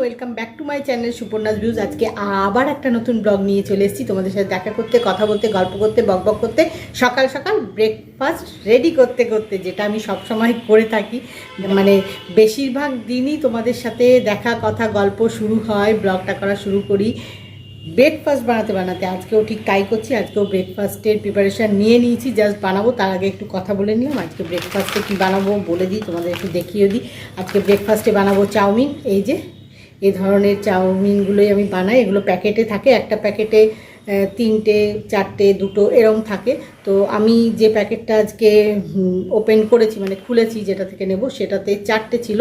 Welcome back to my channel Suparna's views. আজকে আবার একটা নতুন ব্লগ নিয়ে চলে এসেছি তোমাদের সাথে দেখা করতে, কথা বলতে, গল্প করতে, বকবক করতে, সকাল সকাল ব্রেকফাস্ট রেডি করতে করতে, যেটা আমি সব সময় করে থাকি। মানে বেশিরভাগ দিনই তোমাদের সাথে দেখা, কথা, গল্প শুরু হয়, ব্লগটা করা শুরু করি ব্রেকফাস্ট বানাতে বানাতে। আজকেও ঠিক তাই করছি। আজকেও ব্রেকফাস্টের প্রিপারেশান নিয়ে নিয়েছি, জাস্ট বানাবো। তার আগে একটু কথা বলে নিলাম। আজকে ব্রেকফাস্টে কী বানাবো বলে দিই, তোমাদের একটু দেখিয়ে দিই। আজকে ব্রেকফাস্টে বানাবো চাউমিন। এই যে এই ধরনের চাউমিনগুলোই আমি বানাই। এগুলো প্যাকেটে থাকে, একটা প্যাকেটে 3টে 4টে 2টো এরকম থাকে। তো আমি যে প্যাকেটটা আজকে ওপেন করেছি, মানে খুলেছি, যেটা থেকে নেব সেটাতে 4টে ছিল।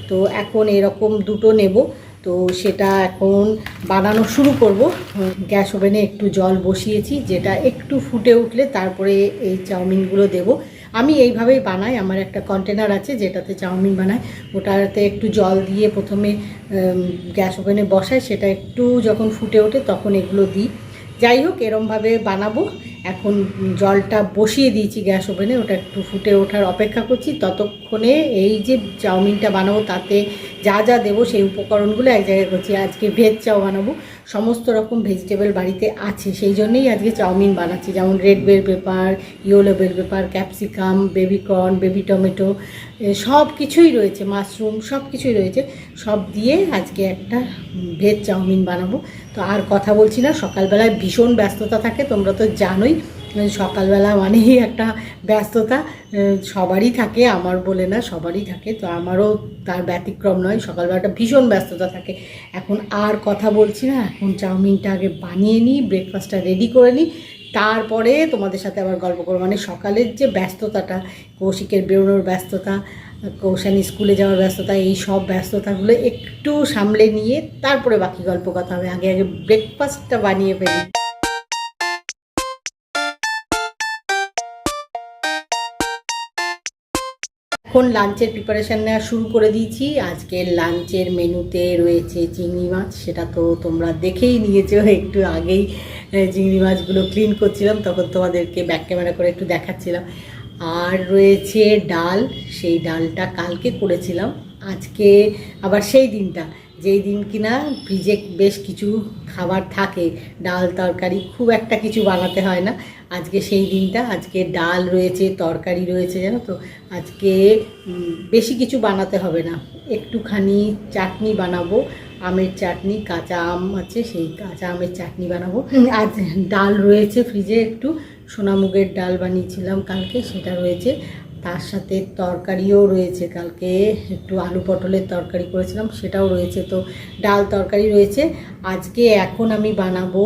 তো এখন এরকম 2টো নেব। তো সেটা এখন বানানো শুরু করব। গ্যাস ওভেনে একটু জল বসিয়েছি, যেটা একটু ফুটে উঠলে তারপরে এই চাউমিনগুলো দেব। আমি এইভাবেই বানাই। আমার একটা কন্টেনার আছে যেটাতে চাউমিন বানাই। ওটাতে একটু জল দিয়ে প্রথমে গ্যাস ওভেনে বসাই, সেটা একটু যখন ফুটে ওঠে তখন এগুলো দিই। যাই হোক, এরমভাবে বানাবো। এখন জলটা বসিয়ে দিয়েছি গ্যাস ওভেনে, ওটা একটু ফুটে ওঠার অপেক্ষা করছি। ততক্ষণে এই যে চাউমিনটা বানাবো তাতে যা যা দেবো সেই উপকরণগুলো এক জায়গায় করছি। আজকে ভেজ চাউ বানাবো। সমস্ত রকম ভেজিটেবল বাড়িতে আছে, সেই জন্যেই আজকে চাউমিন বানাচ্ছি। যেমন red bell pepper, yellow bell pepper, capsicum, baby corn, baby tomato, সব কিছুই রয়েছে, মাশরুম, সব কিছুই রয়েছে। সব দিয়ে আজকে একটা ভেজ চাউমিন বানাবো। তো আর কথা বলছি না, সকালবেলায় ভীষণ ব্যস্ততা থাকে, তোমরা তো জানোই। সকালবেলা মানেই একটা ব্যস্ততা সবারই থাকে, আমার বলে না, সবারই থাকে। তো আমারও তার ব্যতিক্রম নয়, সকালবেলাটা ভীষণ ব্যস্ততা থাকে। এখন আর কথা বলছি না, এখন চাউমিনটা আগে বানিয়ে নিই, ব্রেকফাস্টটা রেডি করে নিই, তারপরে তোমাদের সাথে আবার গল্প করবো। মানে সকালের যে ব্যস্ততাটা, কৌশিকের বেরোনোর ব্যস্ততা, কৌশানী স্কুলে যাওয়ার ব্যস্ততা, এই সব ব্যস্ততাগুলো একটু সামলে নিয়ে তারপরে বাকি গল্প কথা হবে। আগে আগে ব্রেকফাস্টটা বানিয়ে ফেলি। এখন লাঞ্চের প্রিপারেশান নেওয়া শুরু করে দিয়েছি। আজকের লাঞ্চের মেনুতে রয়েছে চিংড়ি মাছ, সেটা তো তোমরা দেখেই নিয়েছো একটু আগেই। চিংড়ি মাছগুলো ক্লিন করছিলাম, তখন তোমাদেরকে ব্যাক ক্যামেরা করে একটু দেখাচ্ছিলাম। আর রয়েছে ডাল, সেই ডালটা কালকে করেছিলাম। আজকে আবার সেই দিনটা, যেই দিন কিনা ফ্রিজে বেশ কিছু খাবার থাকে, ডাল তরকারি খুব একটা কিছু বানাতে হয় না। আজকে সেই দিনটা। আজকে ডাল রয়েছে, তরকারি রয়েছে, জানো তো। আজকে বেশি কিছু বানাতে হবে না, একটুখানি চাটনি বানাবো, আমের চাটনি, কাঁচা আম আছে, সেই কাঁচা আমের চাটনি বানাবো। আজ ডাল রয়েছে ফ্রিজে, একটু সোনামুগের ডাল বানিয়েছিলাম কালকে, সেটা রয়েছে। তার সাথে তরকারিও রয়েছে, কালকে একটু আলু পটলের তরকারি করেছিলাম, সেটাও রয়েছে। তো ডাল তরকারি রয়েছে। আজকে এখন আমি বানাবো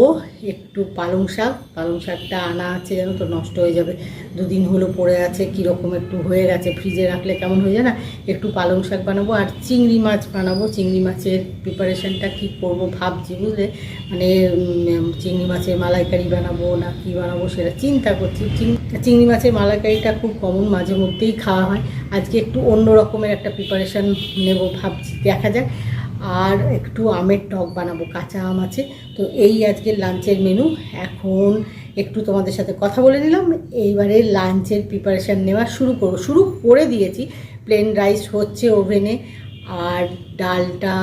একটু পালং শাক। পালং শাকটা আনা আছে, জানো তো, নষ্ট হয়ে যাবে, 2 দিন হলো পড়ে আছে, কীরকম একটু হয়ে গেছে, ফ্রিজে রাখলে কেমন হয়ে যায় না। একটু পালং শাক বানাবো আর চিংড়ি মাছ বানাবো। চিংড়ি মাছের প্রিপারেশানটা কী করবো ভাবছি, বুঝলে। মানে চিংড়ি মাছের মালাইকারি বানাবো না কি বানাবো সেটা চিন্তা করছি। চিংড়ি মাছের মালাইকারিটা খুব কমন, মাঝে মধ্যেই খাওয়া হয়। আজকে একটু অন্য রকমের একটা প্রিপারেশান নেব ভাবছি, দেখা যাক। আর একটু আমের টক বানাবো, কাঁচা আম আছে। তো এই আজকের লাঞ্চের মেনু। এখন একটু তোমাদের সাথে কথা বলে নিলাম, এইবারে লাঞ্চের প্রিপারেশান নেওয়া শুরু করে দিয়েছি। প্লেন রাইস হচ্ছে ওভেনে, আর ডালটা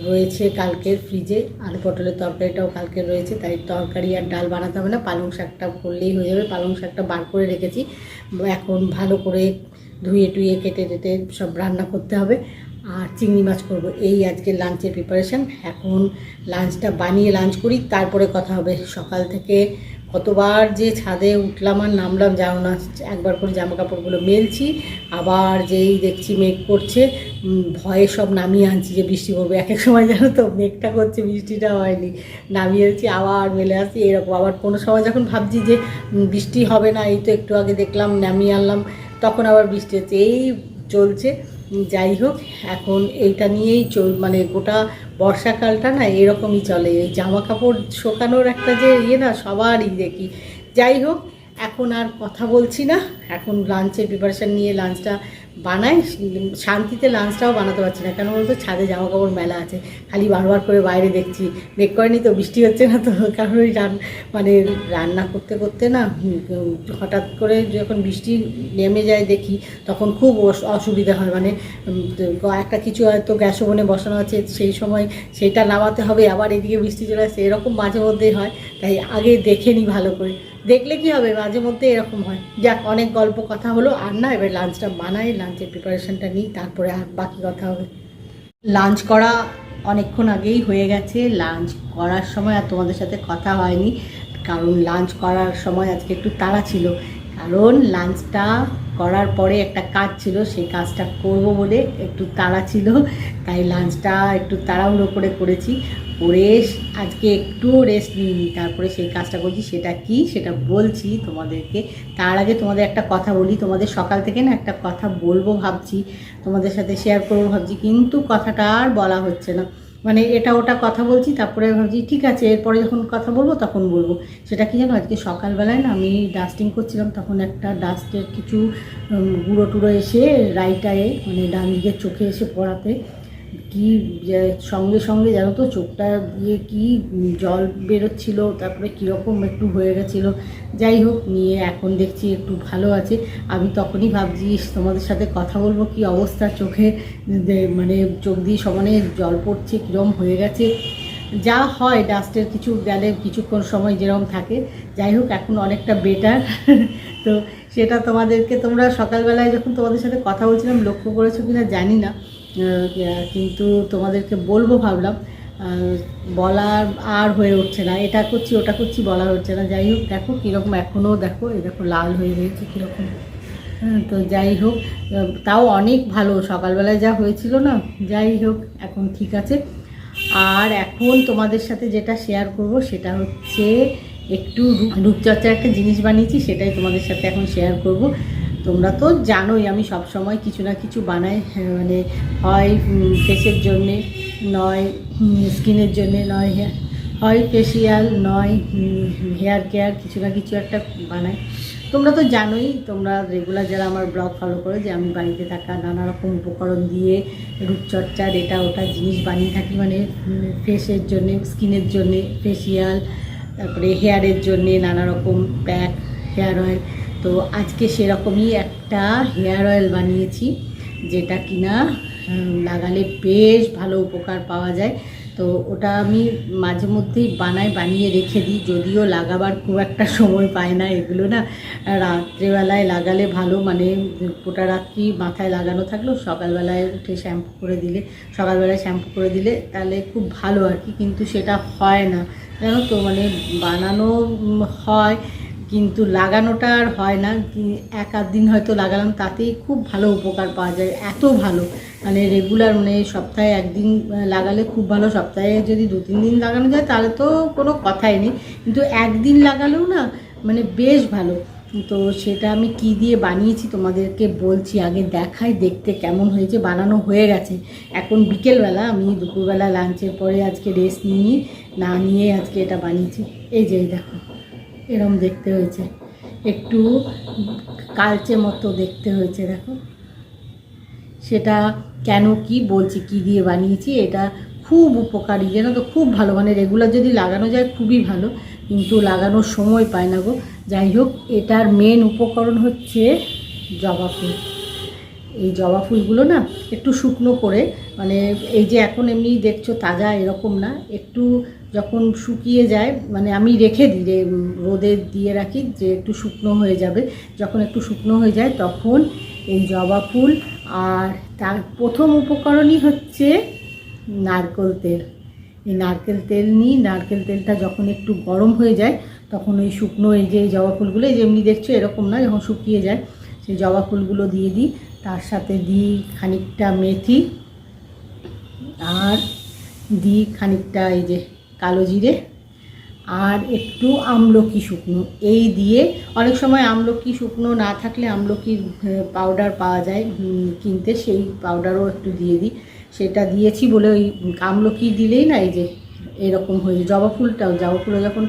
রয়েছে কালকের ফ্রিজে, আলু পটলের তরকারিটাও কালকে রয়েছে, তাই তরকারি আর ডাল বানাতে হবে না, পালং শাকটা করলেই হয়ে যাবে। পালং শাকটা বার করে রেখেছি, এখন ভালো করে ধুয়ে টুয়ে কেটে টেটে সব রান্না করতে হবে। আর চিংড়ি মাছ করবো, এই আজকের লাঞ্চের প্রিপারেশান। এখন লাঞ্চটা বানিয়ে লাঞ্চ করি, তারপরে কথা হবে। সকাল থেকে কতবার যে ছাদে উঠলাম আর নামলাম জানো না, একবার করে জামা কাপড়গুলো মেলছি, আবার যেই দেখছি মেঘ করছে, ভয়ে সব নামিয়ে আনছি যে বৃষ্টি পড়বে। এক এক সময় জানো তো মেঘটা করছে, বৃষ্টিটা হয়নি, নামিয়ে আনছি আবার মেলে আসছি, এরকম। আবার কোনো সময় যখন ভাবছি যে বৃষ্টি হবে না, এই তো একটু আগে দেখলাম নামিয়ে আনলাম, তখন আবার বৃষ্টি হচ্ছে, এই চলছে। যাই হোক, এখন এইটা নিয়েই মানে গোটা বর্ষাকালটা না এরকমই চলে। এই জামা কাপড় শোকানোর একটা যে না, সবারই দেখি। যাই হোক, এখন আর কথা বলছি না, এখন লাঞ্চের প্রিপারেশান নিয়ে লাঞ্চটা বানাই। শান্তিতে লাঞ্চটাও বানাতে পারছি না, কেন বলতো ছাদে জামা কাপড় মেলা আছে, খালি বারবার করে বাইরে দেখছি। মেঘ করেনি তো, বৃষ্টি হচ্ছে না তো, কারণ ওই মানে রান্না করতে করতে না হঠাৎ করে যখন বৃষ্টি নেমে যায় দেখি তখন খুব অসুবিধা হয়। মানে একটা কিছু হয়তো গ্যাস ওভেনে বসানো আছে, সেই সময় সেইটা নামাতে হবে, আবার এদিকে বৃষ্টি চলে আসছে, এরকম মাঝে মধ্যেই হয়। তাই আগে দেখে নিই ভালো করে, দেখলে কি হবে, মাঝে মধ্যে এরকম হয়। যাক, অনেক গল্প কথা হলো, আর না এবার লাঞ্চটা বানাই, লাঞ্চের প্রিপারেশানটা নিই, তারপরে আর বাকি কথা হবে। লাঞ্চ করা অনেকক্ষণ আগেই হয়ে গেছে। লাঞ্চ করার সময় আর তোমাদের সাথে কথা হয়নি, কারণ লাঞ্চ করার সময় আজকে একটু তাড়া ছিল, কারণ লাঞ্চটা করার পরে একটা কাজ ছিল, সেই কাজটা করব বলে একটু তাড়া ছিল, তাই লাঞ্চটা একটু তাড়াহুড়ো করে করেছি। করে আজকে একটু রেস্ট নিইনি, তারপরে সেই কাজটা করছি। সেটা কি সেটা বলছি তোমাদেরকে। তার আগে তোমাদের একটা কথা বলি, তোমাদের সকাল থেকে না একটা কথা বলবো ভাবছি, তোমাদের সাথে শেয়ার করবো ভাবছি, কিন্তু কথাটা আর বলা হচ্ছে না। মানে এটা ওটা কথা বলছি, তারপরে ভাবছি ঠিক আছে এরপরে যখন কথা বলবো তখন বলবো। সেটা কি জানো, আজকে সকালবেলায় না আমি ডাস্টিং করছিলাম, তখন একটা ডাস্টের কিছু গুঁড়ো টুড়ো এসে রাইটায় মানে ডান দিকের চোখে এসে পড়াতে কি সঙ্গে সঙ্গে জানো তো চোখটা দিয়ে কি জল বেরোচ্ছিলো, তারপরে কীরকম একটু হয়ে গেছিলো। যাই হোক, নিয়ে এখন দেখছি একটু ভালো আছে। আমি তখনই ভাবছি তোমাদের সাথে কথা বলবো, কি অবস্থা চোখে, মানে চোখ দিয়ে সমানে জল পড়ছে, কীরকম হয়ে গেছে। যা হয় ডাস্টের কিছু গেলে কিছুক্ষণ সময় যেরকম থাকে। যাই হোক, এখন অনেকটা বেটার। তো সেটা তোমাদেরকে, তোমরা সকালবেলায় যখন তোমাদের সাথে কথা বলছিলাম লক্ষ্য করেছো কিনা জানি না, কিন্তু তোমাদেরকে বলবো ভাবলাম, বলার আর হয়ে উঠছে না, এটা করছি ওটা করছি বলা হচ্ছে না। যাই হোক, দেখো কীরকম এখনও, দেখো এই দেখো লাল হয়ে গেছে কীরকম। তো যাই হোক, তাও অনেক ভালো, সকালবেলায় যা হয়েছিল না। যাই হোক, এখন ঠিক আছে। আর এখন তোমাদের সাথে যেটা শেয়ার করব সেটা হচ্ছে একটু রূপচর্চার একটা জিনিস বানিয়েছি, সেটাই তোমাদের সাথে এখন শেয়ার করব। তোমরা তো জানোই আমি সব সময় কিছু না কিছু বানাই, মানে হয় ফেসের জন্যে, নয় স্কিনের জন্যে, নয় হয় ফেসিয়াল, নয় হেয়ার কেয়ার, কিছু না কিছু একটা বানাই। তোমরা তো জানোই, তোমরা রেগুলার যারা আমার ব্লগ ফলো করো, যে আমি বাড়িতে থাকা নানা রকম উপকরণ দিয়ে রূপচর্চার এটা ওটা জিনিস বানিয়ে থাকি, মানে ফেসের জন্যে, স্কিনের জন্যে ফেসিয়াল, তারপরে হেয়ারের জন্যে নানা রকম প্যাক, হেয়ার অয়েল। তো আজকে সেরকমই একটা হেয়ার অয়েল বানিয়েছি, যেটা কিনা লাগালে বেশ ভালো উপকার পাওয়া যায়। তো ওটা আমি মাঝে মধ্যেই বানিয়ে রেখে দিই, যদিও লাগাবার খুব একটা সময় পায় না। এগুলো না রাত্রেবেলায় লাগালে ভালো, মানে গোটা রাত্রি মাথায় লাগানো থাকলেও সকালবেলায় উঠে সকালবেলায় শ্যাম্পু করে দিলে তাহলে খুব ভালো আর কি। কিন্তু সেটা হয় না, জানো তো, মানে বানানো হয় কিন্তু লাগানোটা আর হয় না। এক আধ দিন হয়তো লাগালাম, তাতেই খুব ভালো উপকার পাওয়া যায়, এত ভালো। মানে রেগুলার, মানে সপ্তাহে একদিন লাগালে খুব ভালো, সপ্তাহে যদি 2-3 দিন লাগানো যায় তাহলে তো কোনো কথাই নেই, কিন্তু একদিন লাগালেও না মানে বেশ ভালো। তো সেটা আমি কি দিয়ে বানিয়েছি তোমাদেরকে বলছি, আগে দেখাই দেখতে কেমন হয়েছে। বানানো হয়ে গেছে, এখন বিকেলবেলা, আমি দুপুরবেলা লাঞ্চের পরে আজকে রেস্ট না নিয়ে আজকে এটা বানিয়েছি। এই যে দেখো এরম দেখতে হয়েছে, একটু কালচে মতো দেখতে হয়েছে, দেখো। সেটা কেন কি বলছি, কি দিয়ে বানিয়েছি, এটা খুব উপকারী, জানো তো, খুব ভালো। মানে রেগুলার যদি লাগানো যায় খুবই ভালো, কিন্তু লাগানোর সময় পায় না গো। যাই হোক, এটার মেন উপকরণ হচ্ছে জবা ফুল। এই জবা ফুলগুলো না একটু শুকনো করে, মানে এই যে এখন এমনি দেখছো তাজা এরকম না, একটু যখন শুকিয়ে যায়, মানে আমি রেখে দিই, রোদে দিয়ে রাখি, যে একটু শুকনো হয়ে যাবে। যখন একটু শুকনো হয়ে যায় তখন এই জবা ফুল, আর তার প্রথম উপকরণই হচ্ছে নারকেল তেল। এই নারকেল তেল নিই, নারকেল তেলটা যখন একটু গরম হয়ে যায় তখন ওই শুকনো এই যে জবা ফুলগুলো, এই যে এমনি দেখছো এরকম না, যখন শুকিয়ে যায় সেই জবা ফুলগুলো দিয়ে দিই। তার সাথে দিই খানিকটা মেথি, আর দিই খানিকটা এই যে কালো জিরে, আর একটু আমলকি শুকনো। এই দিয়ে, অনেক সময় আমলকি শুকনো না থাকলে আমলকির পাউডার পাওয়া যায় কিনতে, সেই পাউডারও একটু দিয়ে দিই। সেটা দিয়েছি বলে ওই আমলকি দিলেই না এই যে এরকম হয়ে যায়। জবা ফুলও যখন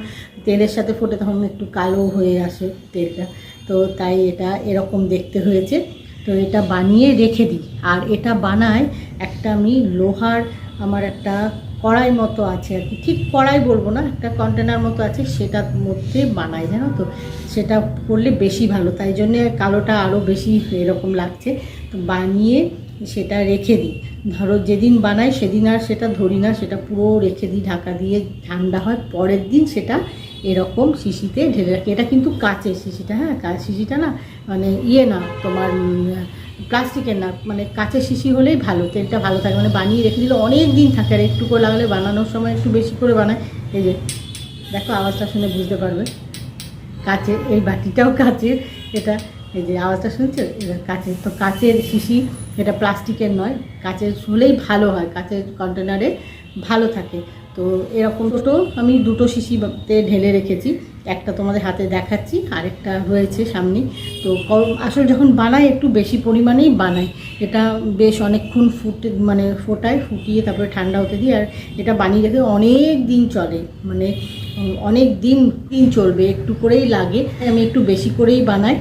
তেলের সাথে ফোটে তখন একটু কালো হয়ে আসে তেলটা, তো তাই এটা এরকম দেখতে হয়েছে। তো এটা বানিয়ে রেখে দিই। আর এটা বানায় একটা আমি লোহার, আমার একটা কড়াই মতো আছে আর কি, ঠিক কড়াই বলবো না, একটা কন্টেনার মতো আছে, সেটার মধ্যে বানাই, জানো তো, সেটা করলে বেশি ভালো, তাই জন্যে কালোটা আরও বেশি এরকম লাগছে। তো বানিয়ে সেটা রেখে দিই, ধরো যেদিন বানাই সেদিন আর সেটা ধরি না, সেটা পুরো রেখে দিই ঢাকা দিয়ে, ঠান্ডা হয়, পরের দিন সেটা এরকম শিশিতে ঢেলে রাখি। এটা কিন্তু কাচের শিশিটা, হ্যাঁ, শিশিটা না মানে না তোমার প্লাস্টিকের না, মানে কাচের শিশি হলেই ভালো, তেলটা ভালো থাকে, মানে বানিয়ে রেখে দিলে অনেক দিন থাকে। আর একটু করে লাগালে বানানোর সময় একটু বেশি করে বানায়। এই যে দেখো আওয়াজটা শুনে বুঝতে পারবে, কাচের, এই বাটিটাও কাচের, এটা এই যে আওয়াজটা শুনছো, এটা কাচের। তো কাচের শিশি, এটা প্লাস্টিকের নয়, কাচের হলেই ভালো হয়, কাচের কন্টেনারে ভালো থাকে। তো এরকম ছোটো আমি 2টো শিশিতে ঢেলে রেখেছি, একটা তোমাদের হাতে দেখাচ্ছি, আরেকটা রয়েছে সামনে। তো আসলে যখন বানাই একটু বেশি পরিমাণেই বানাই, এটা বেশ অনেকক্ষণ ফোটায়, ফুটিয়ে তারপরে ঠান্ডা হতে দিই। আর এটা বানিয়ে রেখে অনেক দিন চলে, মানে অনেক দিন চলবে, একটু করেই লাগে, আমি একটু বেশি করেই বানাই।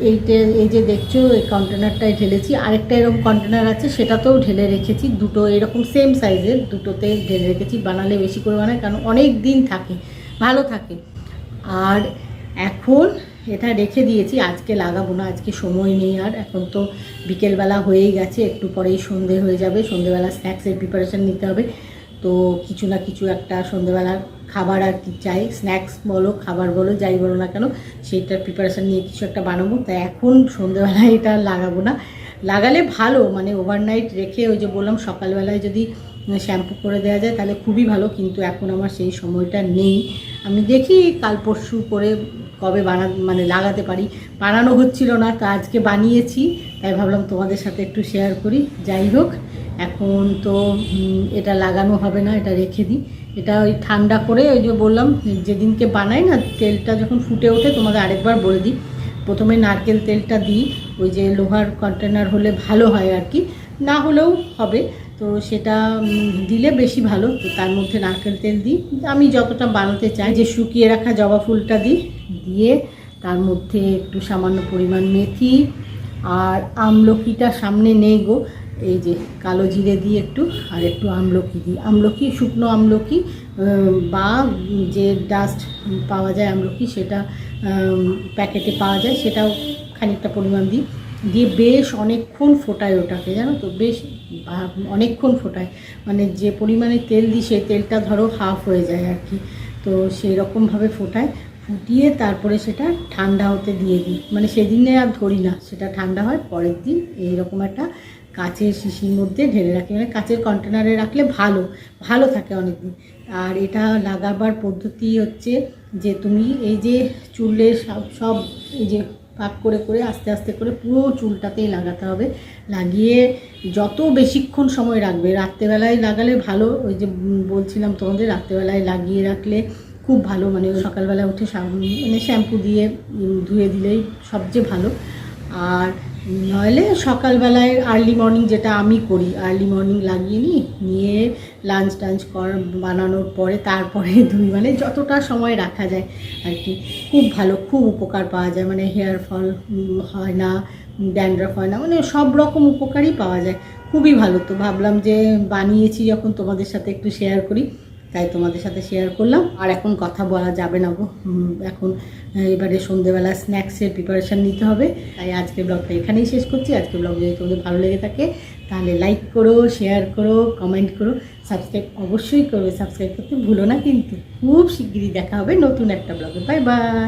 এই যে দেখছো এই কন্টেনারটায় ঢেলেছি, আরেকটা এরকম কন্টেনার আছে সেটাতেও ঢেলে রেখেছি, 2টো এরকম সেম সাইজের 2টোতে ঢেলে রেখেছি। বানালে বেশি করে বানাই, কারণ অনেক দিন থাকে, ভালো থাকে। আর এখন এটা রেখে দিয়েছি, আজকে লাগাবো না, আজকে সময় নেই। আর এখন তো বিকেলবেলা হয়েই গেছে, একটু পরেই সন্ধে হয়ে যাবে, সন্ধেবেলা স্ন্যাক্সের প্রিপারেশান নিতে হবে। তো কিছু না কিছু একটা সন্ধেবেলার খাবার আর কি চাই, স্ন্যাক্স বলো, খাবার বলো, যাই বলো না কেন, সেইটার প্রিপারেশান নিয়ে কিছু একটা বানাবো। তাই এখন সন্ধেবেলায় এটা লাগাবো না, লাগালে ভালো, মানে ওভারনাইট রেখে ওই যে বললাম সকালবেলায় যদি শ্যাম্পু করে দেওয়া যায় তাহলে খুবই ভালো, কিন্তু এখন আমার সেই সময়টা নেই। আমি দেখি কাল পরশু করে কবে লাগাতে পারি, বানানো হচ্ছিল না, তো আজকে বানিয়েছি, তাই ভাবলাম তোমাদের সাথে একটু শেয়ার করি। যাই হোক, এখন তো এটা লাগানো হবে না, এটা রেখে দিই। এটা ওই ঠান্ডা করে, ওই যে বললাম যেদিনকে বানাই না, তেলটা যখন ফুটে ওঠে, তোমাদের আরেকবার বলে দিই, প্রথমে নারকেল তেলটা দিই, ওই যে লোহার কন্টেনার হলে ভালো হয় আর কি, না হলেও হবে, তো সেটা দিলে বেশি ভালো। তো তার মধ্যে নারকেল তেল দিই, আমি যতটা বানাতে চাই, যে শুকিয়ে রাখা জবা ফুলটা দিই, দিয়ে তার মধ্যে একটু সামান্য পরিমাণ মেথি, আর আমলকিটা সামনে নেই গো, এই যে কালো জিরে দিয়ে একটু, আর একটু আমলকি দিই, আমলকি শুকনো আমলকি বা যে ডাস্ট পাওয়া যায় আমলকি, সেটা প্যাকেটে পাওয়া যায়, সেটাও খানিকটা পরিমাণ দিই, দিয়ে বেশ অনেকক্ষণ ফোটায় ওটাকে, জানো তো, বেশ অনেকক্ষণ ফোটায়, মানে যে পরিমাণে তেল দিই সেই তেলটা ধরো হাফ হয়ে যায় আর কি। তো সেই রকমভাবে ফোটায়, ফুটিয়ে তারপরে সেটা ঠান্ডা হতে দিয়ে দিই, মানে সেদিনে আর ধরি না, সেটা ঠান্ডা হয়, পরের দিন এইরকম একটা কাচের শিশির মধ্যে ঢেলে রাখি, মানে কাচের কন্টেনারে রাখলে ভালো থাকে অনেক দিন। আর এটা লাগাবার পদ্ধতি হচ্ছে যে তুমি এই যে চুলের সব এই যে পাক করে করে আস্তে আস্তে করে পুরো চুলটাতেই লাগাতে হবে, লাগিয়ে যত বেশিক্ষণ সময় রাখবে, রাত্রেবেলায় লাগালে ভালো, ওই যে বলছিলাম তোমাদের, রাত্রেবেলায় লাগিয়ে রাখলে খুব ভালো, মানে সকালবেলা উঠে শ্যাম্পু দিয়ে ধুয়ে দিলেই সবচেয়ে ভালো। আর নইলে সকালবেলায় আর্লি মর্নিং, যেটা আমি করি, আর্লি মর্নিং লাগিয়ে নিয়ে লাঞ্চ টাঞ্চ বানানোর পরে তারপরে ধুই, মানে যতটা সময় রাখা যায় আর কি, খুব ভালো, খুব উপকার পাওয়া যায়, মানে হেয়ার ফল হয় না, ড্যান্ড্রাফ হয় না, মানে সব রকম উপকারই পাওয়া যায়, খুবই ভালো। তো ভাবলাম যে বানিয়েছি যখন তোমাদের সাথে একটু শেয়ার করি, তাই তোমাদের সাথে শেয়ার করলাম। আর এখন কথা বলা যাবে না গো, এখন এবারে সন্ধ্যেবেলা স্ন্যাক্সের প্রিপারেশান নিতে হবে, তাই আজকে ব্লগটা এখানেই শেষ করছি। আজকে ব্লগ যদি তোমাদের ভালো লেগে থাকে তাহলে লাইক করো, শেয়ার করো, কমেন্ট করো, সাবস্ক্রাইব অবশ্যই করবে, সাবস্ক্রাইব করতে ভুলো না কিন্তু। খুব শিগগিরই দেখা হবে নতুন একটা ব্লগে। Bye bye.